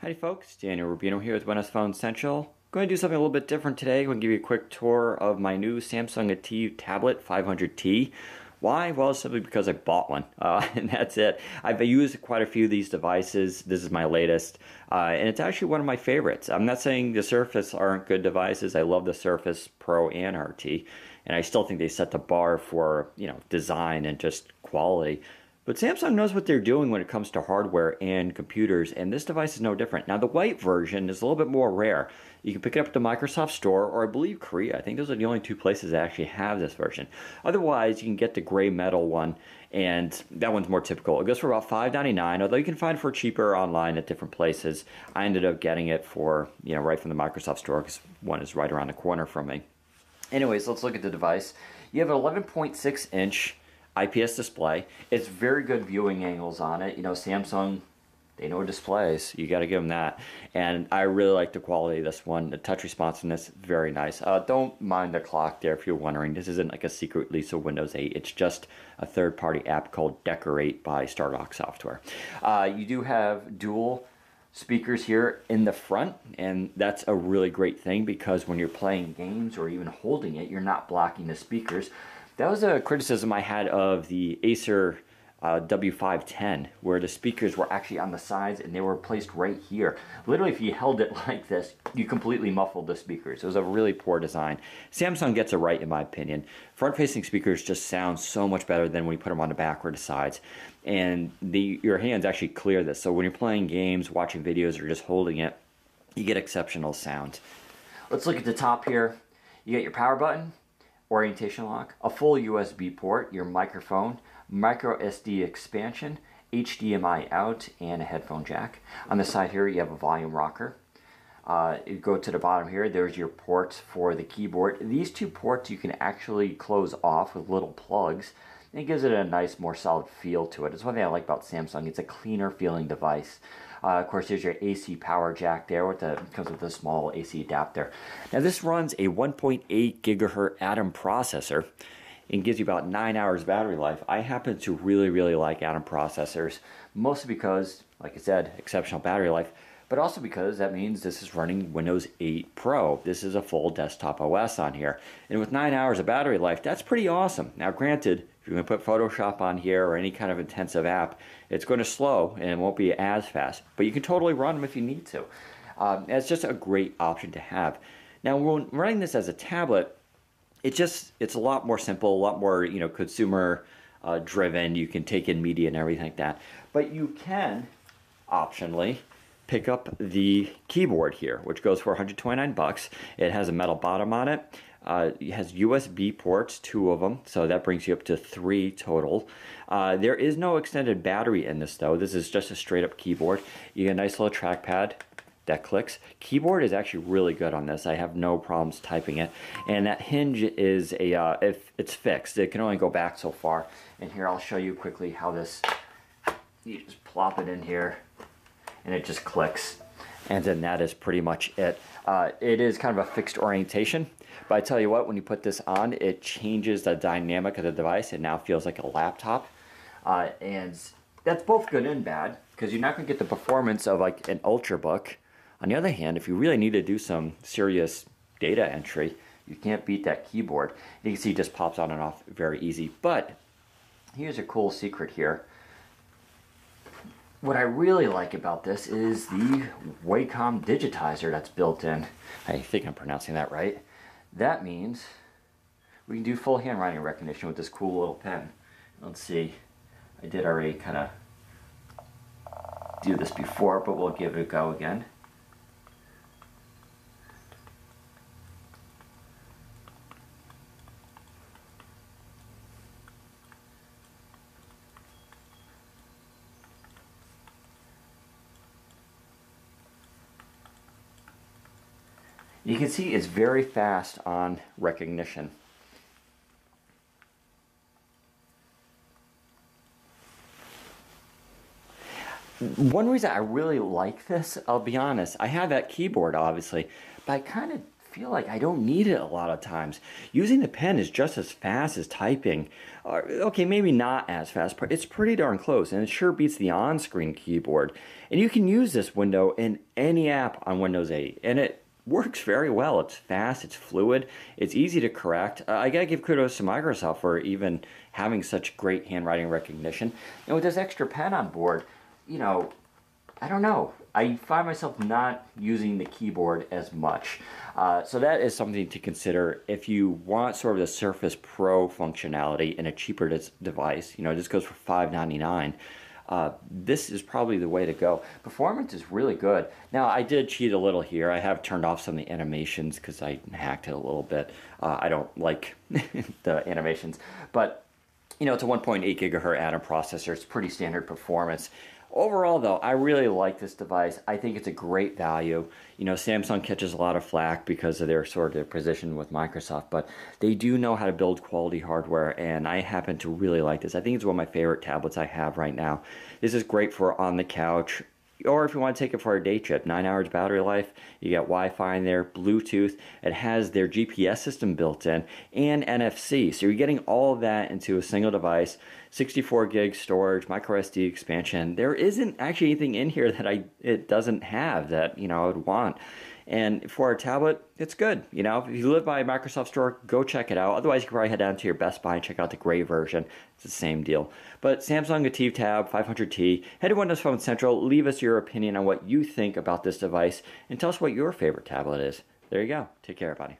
Howdy folks, Daniel Rubino here with Windows Phone Central. Going to do something a little bit different today. I'm going to give you a quick tour of my new Samsung ATIV tablet 500T. Why? Well, simply because I bought one, and that's it. I've used quite a few of these devices. This is my latest, and it's actually one of my favorites. I'm not saying the Surface aren't good devices. I love the Surface Pro and RT, and I still think they set the bar for, design and just quality. But Samsung knows what they're doing when it comes to hardware and computers, and this device is no different. Now, the white version is a little bit more rare. You can pick it up at the Microsoft Store, or I believe Korea. I think those are the only two places that actually have this version. Otherwise, you can get the gray metal one, and that one's more typical. It goes for about $5.99, although you can find it for cheaper online at different places. I ended up getting it for, right from the Microsoft Store, because one is right around the corner from me. Anyways, let's look at the device. You have an 11.6-inch IPS display. It's very good viewing angles on it. Samsung, they know displays. You got to give them that. And I really like the quality of this one. The touch responsiveness, very nice. Don't mind the clock there if you're wondering. This isn't like a secret release of Windows 8. It's just a third-party app called Decorate by Stardock Software. You do have dual speakers here in the front, and that's a really great thing because when you're playing games or even holding it, you're not blocking the speakers. That was a criticism I had of the Acer W510, where the speakers were actually on the sides and they were placed right here. Literally, if you held it like this, you completely muffled the speakers. It was a really poor design. Samsung gets it right, in my opinion. Front-facing speakers just sound so much better than when you put them on the back or the sides. And your hands actually clear this. So when you're playing games, watching videos, or just holding it, you get exceptional sound. Let's look at the top here. You got your power button, orientation lock, a full USB port, your microphone, micro SD expansion, HDMI out, and a headphone jack. On the side here, you have a volume rocker. You go to the bottom here, there's your ports for the keyboard. These two ports you can actually close off with little plugs, and it gives it a nice, more solid feel to it. It's one thing I like about Samsung. It's a cleaner feeling device. Of course, there's your AC power jack there. Comes with a small AC adapter. Now, this runs a 1.8 gigahertz Atom processor and gives you about 9 hours battery life. I happen to really, really like Atom processors, mostly because, like I said, exceptional battery life, but also because that means this is running Windows 8 Pro. This is a full desktop OS on here. And with 9 hours of battery life, that's pretty awesome. Now, granted, if you're going to put Photoshop on here or any kind of intensive app, it's going to slow and it won't be as fast. But you can totally run them if you need to. It's just a great option to have. Now, when running this as a tablet, it's a lot more simple, a lot more consumer driven. You can take in media and everything like that. But you can optionally pick up the keyboard here, which goes for $129. It has a metal bottom on it. It has USB ports, 2 of them, so that brings you up to 3 total. There is no extended battery in this, though. This is just a straight-up keyboard. You get a nice little trackpad that clicks. Keyboard is actually really good on this. I have no problems typing it. And that hinge is if it's fixed. It can only go back so far. And here, I'll show you quickly how this, you just plop it in here, and it just clicks. And then that is pretty much it. It is kind of a fixed orientation, but I tell you what, when you put this on, it changes the dynamic of the device. It now feels like a laptop. And that's both good and bad, because you're not going to get the performance of like an Ultrabook. On the other hand, if you really need to do some serious data entry, you can't beat that keyboard. You can see it just pops on and off very easy. But here's a cool secret here. What I really like about this is the Wacom digitizer that's built in. I think I'm pronouncing that right. That means we can do full handwriting recognition with this cool little pen. Let's see. I did already kind of do this before, but we'll give it a go again. You can see it's very fast on recognition. One reason I really like this, I'll be honest, I have that keyboard obviously, but I kind of feel like I don't need it a lot of times. Using the pen is just as fast as typing. Okay, maybe not as fast, but it's pretty darn close, and it sure beats the on-screen keyboard. And you can use this window in any app on Windows 8, and it works very well. It's fast, it's fluid, it's easy to correct. I gotta give kudos to Microsoft for even having such great handwriting recognition. And with this extra pen on board, you know, I don't know. I find myself not using the keyboard as much. So that is something to consider if you want sort of the Surface Pro functionality in a cheaper device. You know, this goes for $599. This is probably the way to go. Performance is really good. Now, I did cheat a little here. I have turned off some of the animations because I hacked it a little bit. I don't like the animations. But, you know, it's a 1.8 gigahertz Atom processor. It's pretty standard performance. Overall, though, I really like this device. I think it's a great value. You know, Samsung catches a lot of flack because of their sort of position with Microsoft, but they do know how to build quality hardware, and I happen to really like this. I think it's one of my favorite tablets I have right now. This is great for on the couch, or if you want to take it for a day trip. 9 hours battery life, you got Wi-Fi in there, Bluetooth, it has their GPS system built in, and NFC. So you're getting all of that into a single device, 64 gig storage, micro SD expansion. There isn't actually anything in here that it doesn't have that, you know, I would want. And for a tablet, it's good. You know, if you live by a Microsoft store, go check it out. Otherwise, you can probably head down to your Best Buy and check out the gray version. It's the same deal. But Samsung ATIV Tab 500T, head to Windows Phone Central, leave us your opinion on what you think about this device, and tell us what your favorite tablet is. There you go. Take care, everybody.